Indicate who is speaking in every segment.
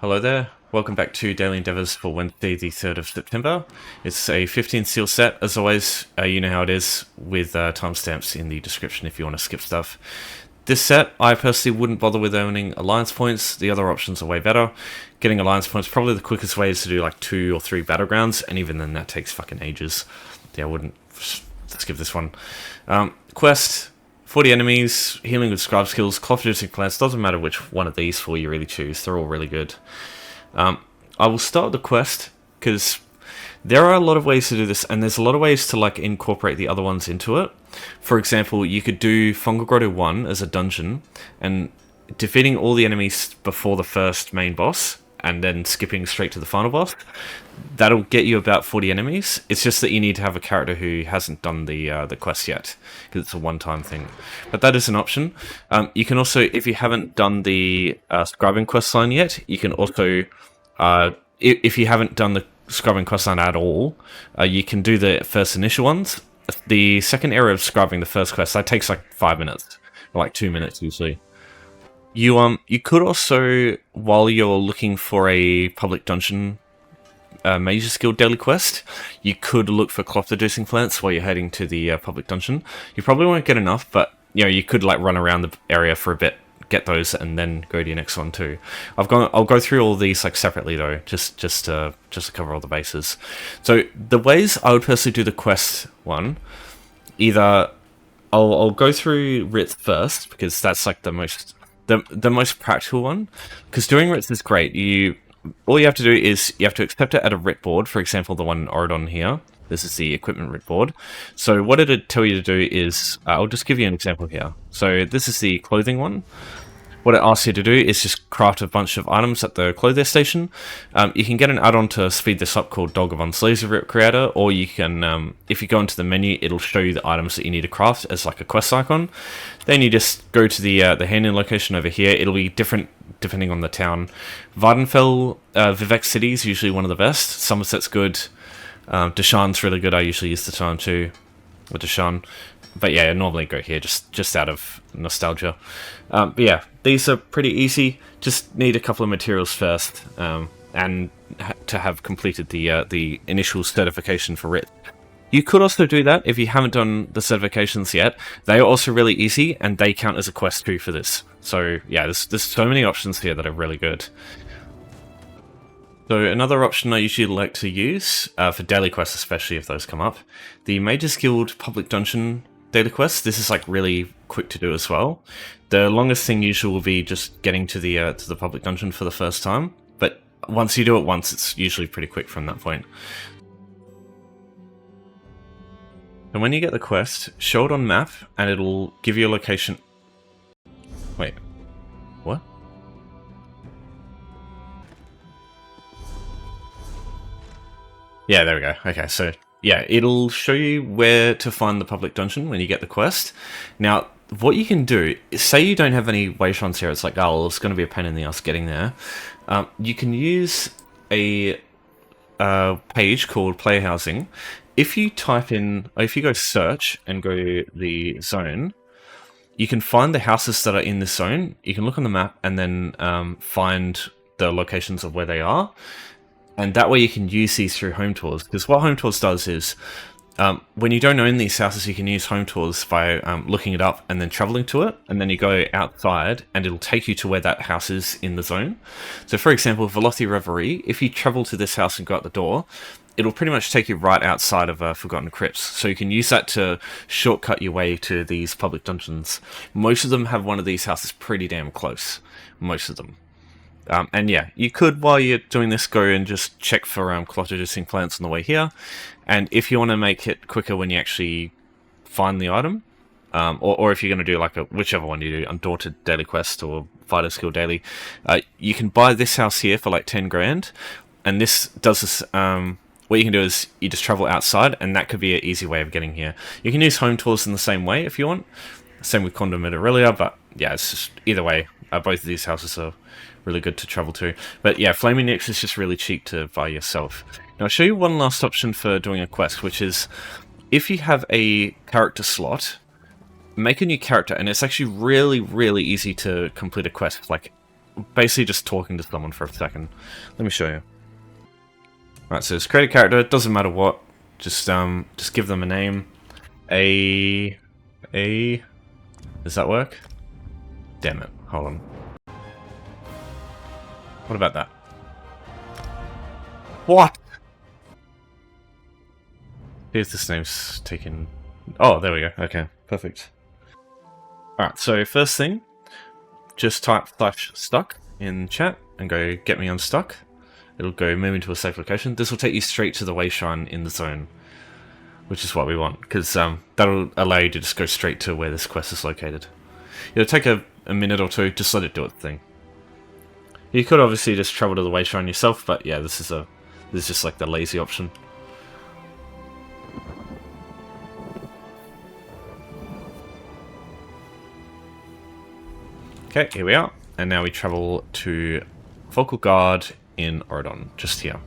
Speaker 1: Hello there, welcome back to Daily Endeavours for Wednesday the 3rd of September. It's a 15 seal set, as always. You know how it is, with timestamps in the description if you want to skip stuff. This set, I personally wouldn't bother with earning alliance points. The other options are way better. Getting alliance points, probably the quickest way is to do like 2 or 3 battlegrounds, and even then that takes fucking ages. Yeah, I wouldn't skip this one. Quest, 40 enemies, healing with Scribed Skills, cloth reducing plants. Doesn't matter which one of these 4 you really choose, they're all really good. I will start with the quest, because there are a lot of ways to do this, and there's a lot of ways to like incorporate the other ones into it. For example, you could do Fungal Grotto 1 as a dungeon, and defeating all the enemies before the first main boss, and then skipping straight to the final boss. That'll get you about 40 enemies. It's just that you need to have a character who hasn't done the quest yet, because it's a one-time thing. But that is an option. You can also, if you haven't done the Scribing quest line yet, you can also, if you haven't done the Scribing quest line at all, you can do the first initial ones. The second area of Scribing the first quest, that takes like 5 minutes, or like 2 minutes usually. You could also, while you're looking for a public dungeon major skill daily quest, you could look for cloth reducing plants while you're heading to the public dungeon. You probably won't get enough, but you know, you could like run around the area for a bit, get those, and then go to your next one too. I'll go through all these like separately though, just to cover all the bases. So the ways I would personally do the quest one, either I'll go through writs first, because that's like the most practical one, because doing writs is great. All you have to do is you have to accept it at a writ board. For example, the one in Oridon here. This is the equipment writ board. So what it'd tell you to do is, I'll just give you an example here. So this is the clothing one. What it asks you to do is just craft a bunch of items at the clothier station. You can get an add-on to speed this up called Dog of Unslaves Writ Creator, or you can, if you go into the menu, it'll show you the items that you need to craft as like a quest icon. Then you just go to the hand-in location over here. It'll be different depending on the town. Vardenfell, Vivek City is usually one of the best. Somerset's good. Deshawn's really good. I usually use the time too with Deshawn. But yeah, I normally go here just out of nostalgia. But yeah, these are pretty easy. Just need a couple of materials first, and to have completed the initial certification for Writ. You could also do that if you haven't done the certifications yet. They are also really easy, and they count as a quest too for this. So yeah, there's so many options here that are really good. So another option I usually like to use, for daily quests especially if those come up, the Major Skilled Public Dungeon daily quest. This is like really quick to do as well. The longest thing usually will be just getting to the public dungeon for the first time, but once you do it once, it's usually pretty quick from that point. And when you get the quest, show it on map, and it'll give you a location. Wait, what? Yeah, there we go. Okay, so yeah, it'll show you where to find the public dungeon when you get the quest. Now, what you can do is, say you don't have any wayshrines here, it's like, oh, well, it's going to be a pain in the ass getting there. You can use a page called Player Housing. If you type in, or if you go search and go the zone, you can find the houses that are in this zone. You can look on the map and then find the locations of where they are. And that way you can use these through home tours. Because what home tours does is, when you don't own these houses, you can use home tours by looking it up and then traveling to it. And then you go outside and it'll take you to where that house is in the zone. So for example, Velothi Reverie, if you travel to this house and go out the door, it'll pretty much take you right outside of Forgotten Crypts. So you can use that to shortcut your way to these public dungeons. Most of them have one of these houses pretty damn close. Most of them. And yeah, you could, while you're doing this, go and just check for cloth reducing plants on the way here. And if you want to make it quicker when you actually find the item, or if you're going to do like whichever one you do, Undaunted Daily Quest or Fighter Skill Daily, you can buy this house here for like 10 grand. And this does this, what you can do is you just travel outside, and that could be an easy way of getting here. You can use home tours in the same way if you want. Same with Condom Aurelia, but yeah, it's just either way. Both of these houses are really good to travel to. But yeah, Flaming Nyx is just really cheap to buy yourself. Now I'll show you one last option for doing a quest, which is if you have a character slot, make a new character, and it's actually really, really easy to complete a quest. Like basically just talking to someone for a second. Let me show you. Alright, so it's create a character, it doesn't matter what, just give them a name. Does that work? Damn it, hold on. What about that? What? Here's this name's taken. Oh, there we go. Okay, perfect. Alright, so first thing, just type /stuck in chat and go get me unstuck. It'll go move into a safe location. This will take you straight to the way shrine in the zone, which is what we want, because that'll allow you to just go straight to where this quest is located. It'll take a minute or two, just let it do its thing. You could obviously just travel to the way shrine yourself, but yeah, this is just like the lazy option. Okay, here we are, and now we travel to Vocal Guard in Oridon, just here.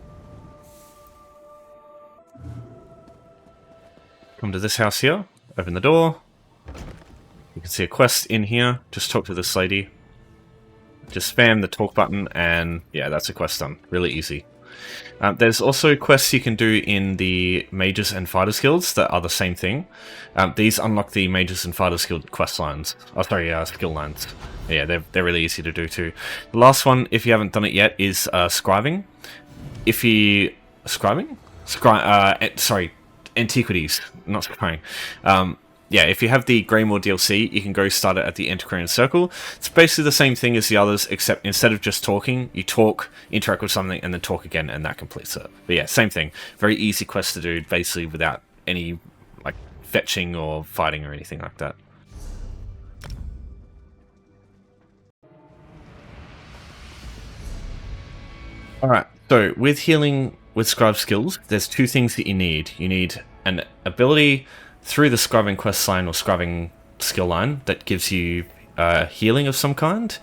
Speaker 1: Come to this house here, open the door. You can see a quest in here, just talk to this lady. Just spam the talk button, and yeah, that's a quest done. Really easy. There's also quests you can do in the Mages and Fighters Guilds that are the same thing. These unlock the Mages and Fighters Guild quest lines. Oh, sorry, skill lines. Yeah, they're really easy to do too. The last one, if you haven't done it yet, is Scribing. If you... Scribing? Sorry, Antiquities, not Scribing. Yeah, if you have the Greymoor DLC, you can go start it at the Antiquarian Circle. It's basically the same thing as the others, except instead of just talking, you talk, interact with something, and then talk again, and that completes it. But yeah, same thing. Very easy quest to do, basically without any like fetching or fighting or anything like that. Alright, so with healing with Scribed Skills, there's two things that you need. You need an ability through the Scribing quest line or Scribing skill line that gives you healing of some kind,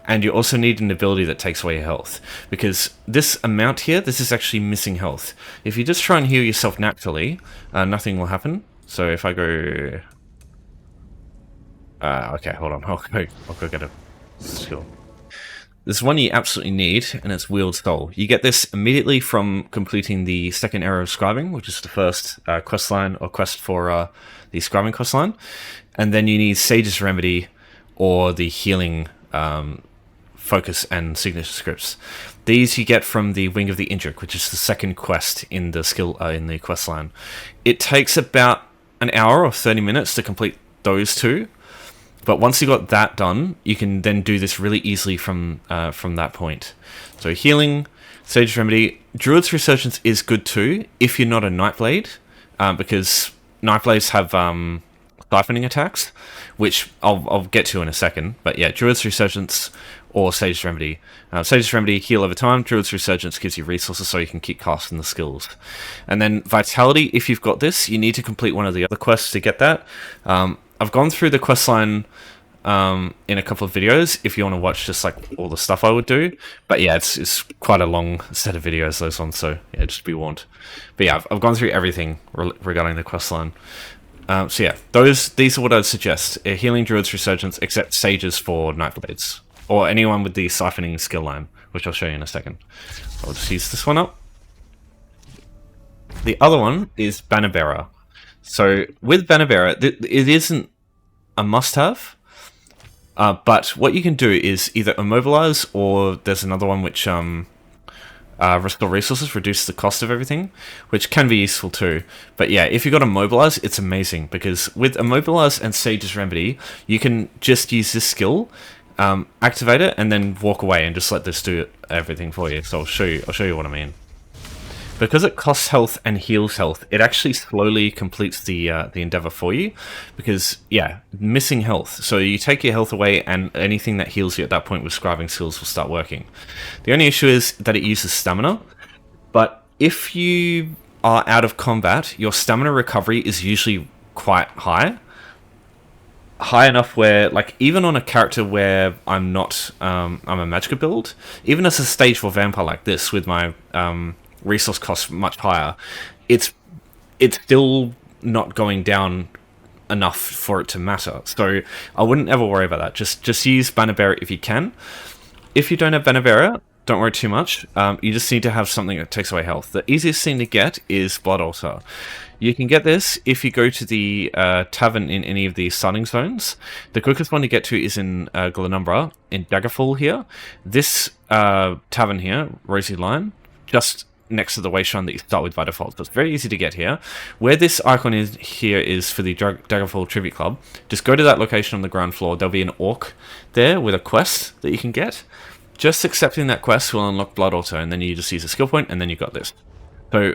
Speaker 1: and you also need an ability that takes away your health, because this amount here, this is actually missing health. If you just try and heal yourself naturally, nothing will happen. So if I go... okay, hold on, I'll go get a skill. There's one you absolutely need, and it's Wield Soul. You get this immediately from completing the second era of Scribing, which is the first quest line or quest for the Scribing quest line. And then you need Sage's Remedy or the healing focus and signature scripts. These you get from the Wing of the Indrik, which is the second quest in the skill in the quest line. It takes about an hour or 30 minutes to complete those two. But once you got that done, you can then do this really easily from that point. So healing, Sage's Remedy, Druid's Resurgence is good too if you're not a Nightblade, because Nightblades have siphoning attacks, which I'll get to in a second. But yeah, Druid's Resurgence or Sage's Remedy. Sage's Remedy, heal over time. Druid's Resurgence gives you resources so you can keep casting the skills. And then Vitality, if you've got this, you need to complete one of the other quests to get that. I've gone through the questline in a couple of videos if you want to watch just like all the stuff I would do. But yeah, it's quite a long set of videos, those ones, so yeah, just be warned. But yeah, I've gone through everything regarding the questline. So yeah, these are what I'd suggest. Healing, Druid's Resurgence, except Sages for Nightblades. Or anyone with the siphoning skill line, which I'll show you in a second. I'll just use this one up. The other one is Banner Bearer. So with Banner Bearer, it isn't a must-have, but what you can do is either Immobilize, or there's another one which Restore Resources, reduce the cost of everything, which can be useful too. But yeah, if you've got Immobilize, it's amazing, because with Immobilize and Sage's Remedy, you can just use this skill, activate it, and then walk away and just let this do everything for you. So I'll show you what I mean. Because it costs health and heals health, it actually slowly completes the endeavor for you. Because, yeah, missing health. So you take your health away, and anything that heals you at that point with Scribing Skills will start working. The only issue is that it uses stamina. But if you are out of combat, your stamina recovery is usually quite high. High enough where, like, even on a character where I'm not, I'm a Magicka build, even as a stage 4 vampire like this with my resource costs much higher, it's still not going down enough for it to matter. So I wouldn't ever worry about that. Just use Banner Bearer if you can. if you don't have Banavera, don't worry too much. You just need to have something that takes away health. The easiest thing to get is Blood Altar. You can get this if you go to the tavern in any of the starting zones. The quickest one to get to is in Glanumbra, in Daggerfall here. This tavern here, Rosy Lion, just next to the Wayshrine that you start with by default. So it's very easy to get here. Where this icon is here is for the Daggerfall Tribute Club. Just go to that location on the ground floor. There'll be an orc there with a quest that you can get. Just accepting that quest will unlock Blood Altar, and then you just use a skill point, and then you got this. So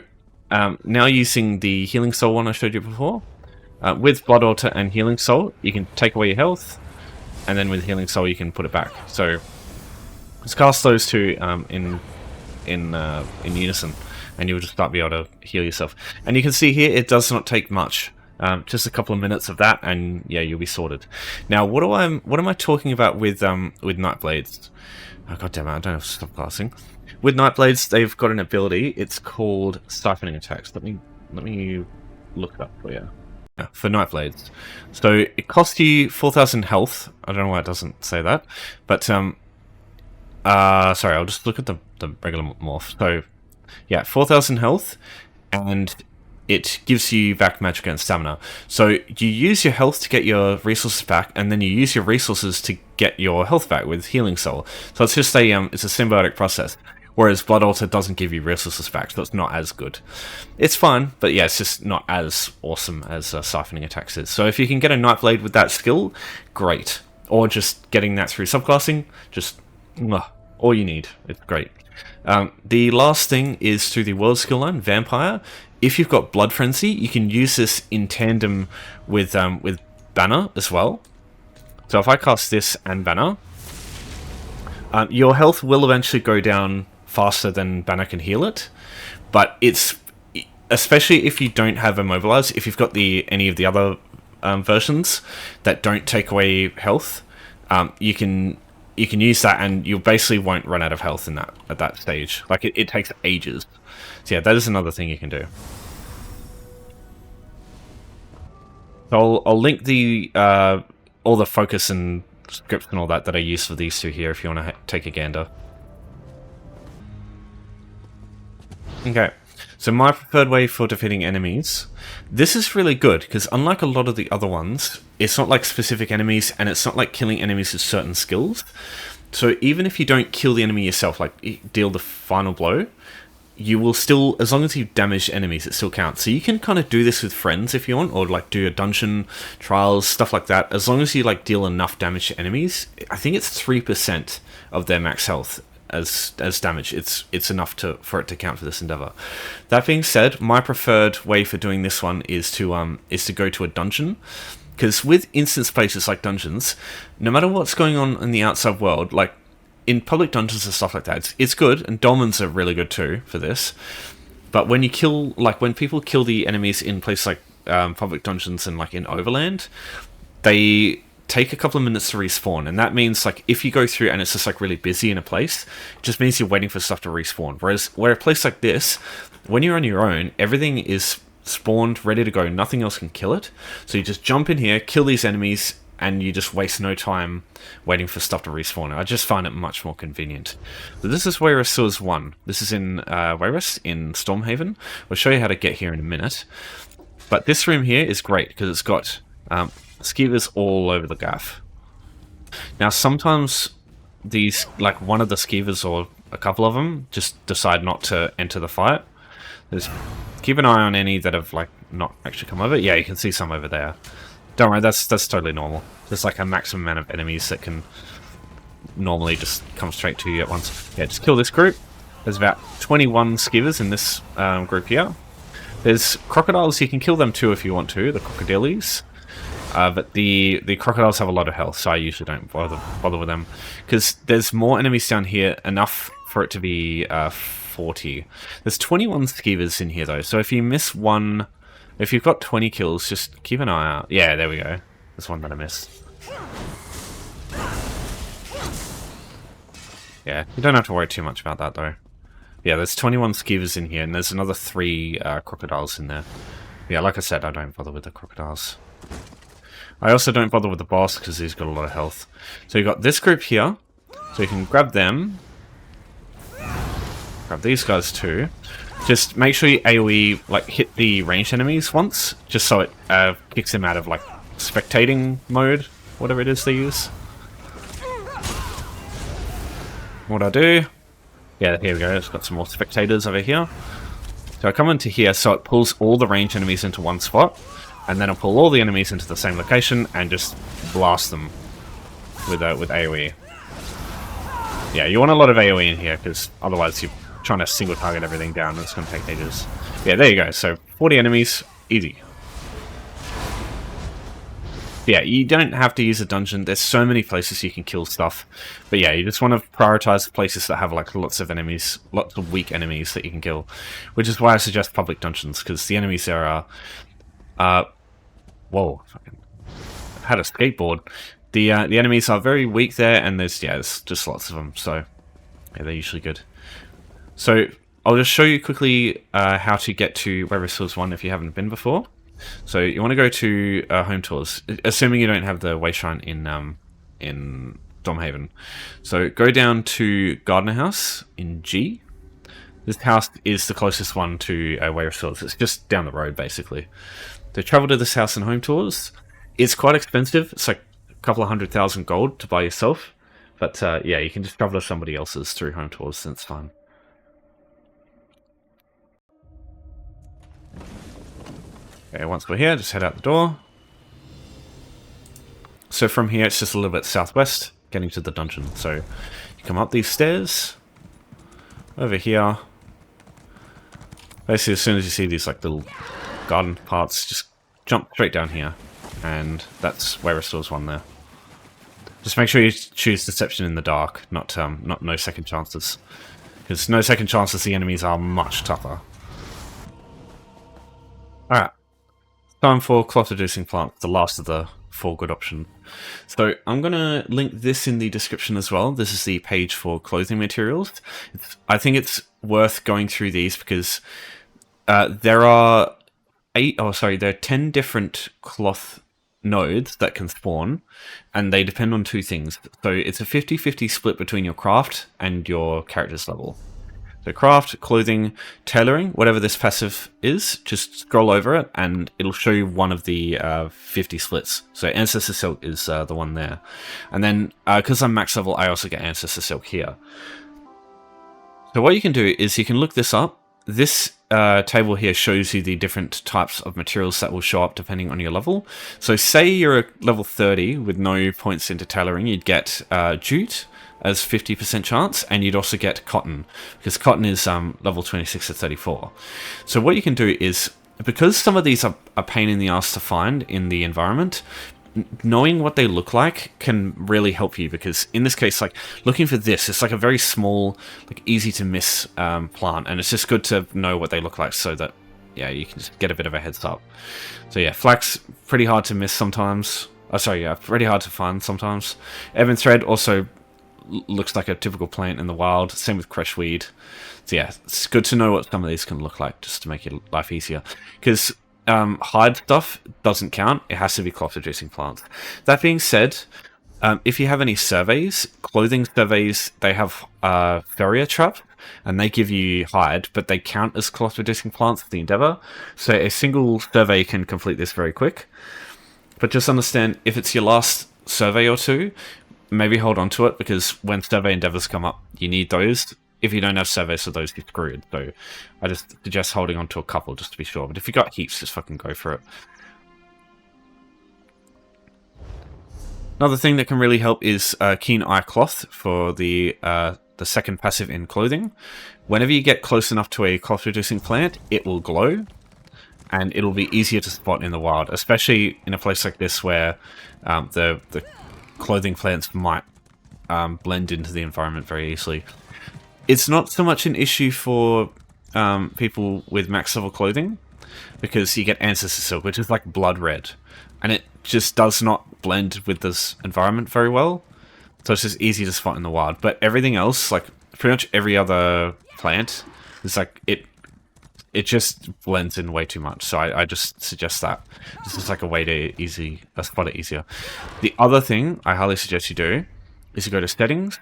Speaker 1: now using the Healing Soul one I showed you before, with Blood Altar and Healing Soul, you can take away your health, and then with Healing Soul you can put it back. So let's cast those two in unison, and you'll just start be able to heal yourself. And you can see here it does not take much. Just a couple of minutes of that, and yeah, you'll be sorted. Now, what am I talking about with Nightblades? Oh, God damn it, I don't have to stop classing. With Nightblades, they've got an ability. It's called Siphoning Attacks. Let me look it up for you. Yeah, for Nightblades. So it costs you 4,000 health. I don't know why it doesn't say that, but sorry, I'll just look at the regular morph. So yeah, 4,000 health, and it gives you back magic and stamina. So you use your health to get your resources back, and then you use your resources to get your health back with Healing Soul. So it's just it's a symbiotic process. Whereas Blood Altar doesn't give you resources back, so it's not as good. It's fine, but yeah, it's just not as awesome as Siphoning Attacks is. So if you can get a Nightblade with that skill, great. Or just getting that through subclassing, just all you need. It's great. The last thing is through the world skill line, Vampire. If you've got Blood Frenzy, you can use this in tandem with Banner as well. So if I cast this and Banner, your health will eventually go down faster than Banner can heal it, but it's especially if you don't have Immobilize. If you've got any of the other versions that don't take away health, you can use that, and you basically won't run out of health at that stage. Like it takes ages. So yeah, that is another thing you can do. So I'll link the all the focus and scripts and all that I use for these two here if you want to take a gander. Okay, so my preferred way for defeating enemies. This is really good because unlike a lot of the other ones, it's not like specific enemies, and it's not like killing enemies with certain skills. So even if you don't kill the enemy yourself, like deal the final blow, you will still, as long as you damage enemies, it still counts. So you can kind of do this with friends if you want, or like do a dungeon trials, stuff like that. As long as you like deal enough damage to enemies, I think it's 3% of their max health as damage. It's enough for it to count for this endeavor. That being said, my preferred way for doing this one is to go to a dungeon. Because with instance places like dungeons, no matter what's going on in the outside world, like in public dungeons and stuff like that, it's good, and dolmens are really good too for this. But when when people kill the enemies in places like public dungeons and like in Overland, they take a couple of minutes to respawn, and that means like if you go through and it's just like really busy in a place, it just means you're waiting for stuff to respawn. Whereas a place like this, when you're on your own, everything is spawned, ready to go, nothing else can kill it. So you just jump in here, kill these enemies, and you just waste no time waiting for stuff to respawn. I just find it much more convenient. So this is Wayrest Sewers 1. This is in Wayrest in Stormhaven. We'll show you how to get here in a minute. But this room here is great because it's got skeevers all over the gaff. Now sometimes these, like one of the skeevers or a couple of them, just decide not to enter the fight. Keep an eye on any that have like not actually come over. Yeah, you can see some over there. Don't worry, that's totally normal. There's like a maximum amount of enemies that can normally just come straight to you at once. Yeah, just kill this group. There's about 21 skeevers in this group here. There's crocodiles, you can kill them too if you want to, the crocodiles. But the crocodiles have a lot of health, so I usually don't bother with them. Because there's more enemies down here, enough for it to be 40. There's 21 skeevers in here though, so if you miss one, if you've got 20 kills, just keep an eye out. Yeah, there we go. There's one that I missed. Yeah, you don't have to worry too much about that though. Yeah, there's 21 skeevers in here, and there's another 3 crocodiles in there. Yeah, like I said, I don't bother with the crocodiles. I also don't bother with the boss because he's got a lot of health. So you've got this group here. So you can grab them. Grab these guys too. Just make sure you AoE, like, hit the ranged enemies once, just so it kicks them out of, like, spectating mode, whatever it is they use. What I do? Yeah, here we go. It's got some more spectators over here. So I come into here, so it pulls all the ranged enemies into one spot, and then I'll pull all the enemies into the same location and just blast them with AoE. Yeah, you want a lot of AoE in here, because otherwise you're trying to single target everything down, and it's going to take ages. Yeah, there you go. So 40 enemies, easy. Yeah, you don't have to use a dungeon. There's so many places you can kill stuff. But yeah, you just want to prioritize places that have like lots of enemies, lots of weak enemies that you can kill. Which is why I suggest public dungeons, because the enemies there are... whoa, fucking... I had a skateboard. The enemies are very weak there, and there's just lots of them. So yeah, they're usually good. So I'll just show you quickly how to get to Wayrest 1 if you haven't been before. So you want to go to Home Tours, assuming you don't have the Wayshrine in Domhaven. So go down to Gardener House in G. This house is the closest one to Wayrest. It's just down the road, basically. So travel to this house in Home Tours. It's quite expensive. It's like a couple of 100,000 gold to buy yourself. But yeah, you can just travel to somebody else's through Home Tours, and it's fine. Okay, once we're here, just head out the door. So from here, it's just a little bit southwest, getting to the dungeon. So you come up these stairs, over here. Basically, as soon as you see these like little garden parts, just jump straight down here, and that's Wayrest 1 there. Just make sure you choose Deception in the dark, not no second chances, because no second chances, the enemies are much tougher. All right. Time for cloth-reducing plants, the last of the 4 good options. So I'm going to link this in the description as well. This is the page for clothing materials. I think it's worth going through these because there are 10 different cloth nodes that can spawn, and they depend on 2 things. So it's a 50-50 split between your craft and your character's level. So craft, clothing, tailoring, whatever this passive is, just scroll over it and it'll show you one of the 50 splits. So Ancestor Silk is the one there. And then, because I'm max level, I also get Ancestor Silk here. So what you can do is you can look this up. This table here shows you the different types of materials that will show up depending on your level. So say you're a level 30 with no points into tailoring, you'd get jute as 50% chance, and you'd also get cotton, because cotton is level 26 to 34. So what you can do is, because some of these are a pain in the ass to find in the environment, knowing what they look like can really help you, because in this case, like looking for this, it's like a very small, like easy to miss plant, and it's just good to know what they look like so that, yeah, you can just get a bit of a heads up. So yeah, flax, pretty hard to miss sometimes. Pretty hard to find sometimes. Ebon thread also looks like a typical plant in the wild. Same with creshweed. So yeah, it's good to know what some of these can look like, just to make your life easier. Because hide stuff doesn't count. It has to be cloth-reducing plants. That being said, if you have any surveys, clothing surveys, they have Farrier Trap, and they give you hide, but they count as cloth-reducing plants for the Endeavor. So a single survey can complete this very quick. But just understand, if it's your last survey or two, maybe hold on to it, because when survey endeavors come up, you need those. If you don't have surveys for those, you're screwed. So I just suggest holding on to a couple just to be sure. But if you got heaps, just fucking go for it. Another thing that can really help is Keen Eye Cloth for the second passive in clothing. Whenever you get close enough to a cloth-reducing plant, it will glow, and it'll be easier to spot in the wild, especially in a place like this where the clothing plants might blend into the environment very easily. It's not so much an issue for people with max level clothing, because you get Ancestor Silk, which is like blood red, and it just does not blend with this environment very well, so it's just easy to spot in the wild. But everything else, like pretty much every other plant, is like it just blends in way too much. So I just suggest that this is like a way to spot it easier. The other thing I highly suggest you do is you go to settings,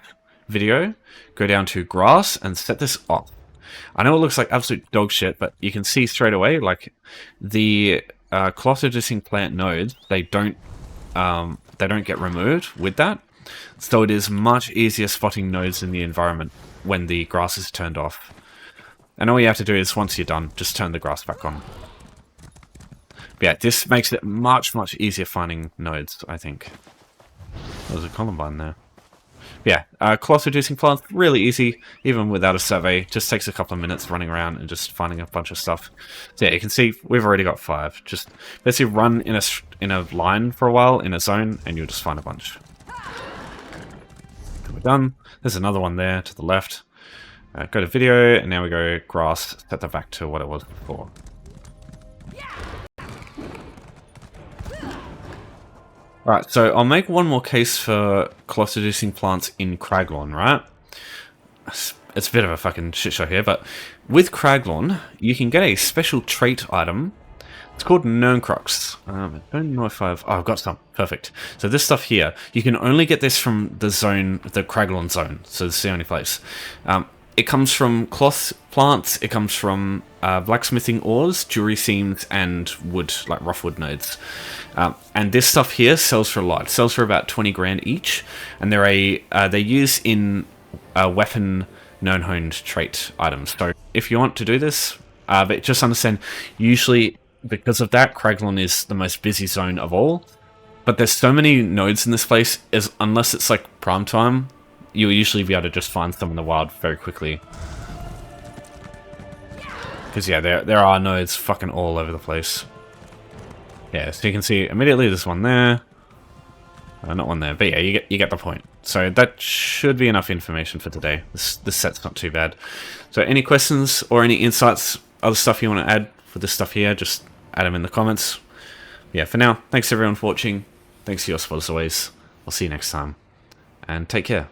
Speaker 1: video, go down to grass and set this off. I know it looks like absolute dog shit, but you can see straight away, like, the cloth reducing plant nodes, they don't get removed with that. So it is much easier spotting nodes in the environment when the grass is turned off. And all you have to do is, once you're done, just turn the grass back on. But yeah, this makes it much, much easier finding nodes, I think. There's a columbine there. But yeah, cloth reducing plants, really easy, even without a survey. Just takes a couple of minutes running around and just finding a bunch of stuff. So yeah, you can see we've already got 5. Just basically run in a line for a while, in a zone, and you'll just find a bunch. We're done. There's another one there to the left. Go to video, and now we go grass, set that back to what it was before. Right, so I'll make one more case for cloth reducing plants in Craglawn, right? It's a bit of a fucking shit show here, but with Craglawn, you can get a special trait item. It's called Nerncrux. I don't know if I've got some. Perfect. So this stuff here, you can only get this from the zone, the Craglawn zone. So this is the only place. It comes from cloth plants, it comes from blacksmithing ores, jewelry seams, and wood, like rough wood nodes. And this stuff here sells for a lot. It sells for about 20 grand each, and they're used in weapon known honed trait items. So if you want to do this, but just understand, usually because of that, Craglawn is the most busy zone of all. But there's so many nodes in this place, unless it's like prime time, you'll usually be able to just find some in the wild very quickly. Because yeah, there are nodes fucking all over the place. Yeah, so you can see immediately there's one there. Not one there, but yeah, you get the point. So that should be enough information for today. This set's not too bad. So any questions or any insights, other stuff you want to add for this stuff here, just add them in the comments. Yeah, for now, thanks everyone for watching. Thanks for your support as always. I'll see you next time. And take care.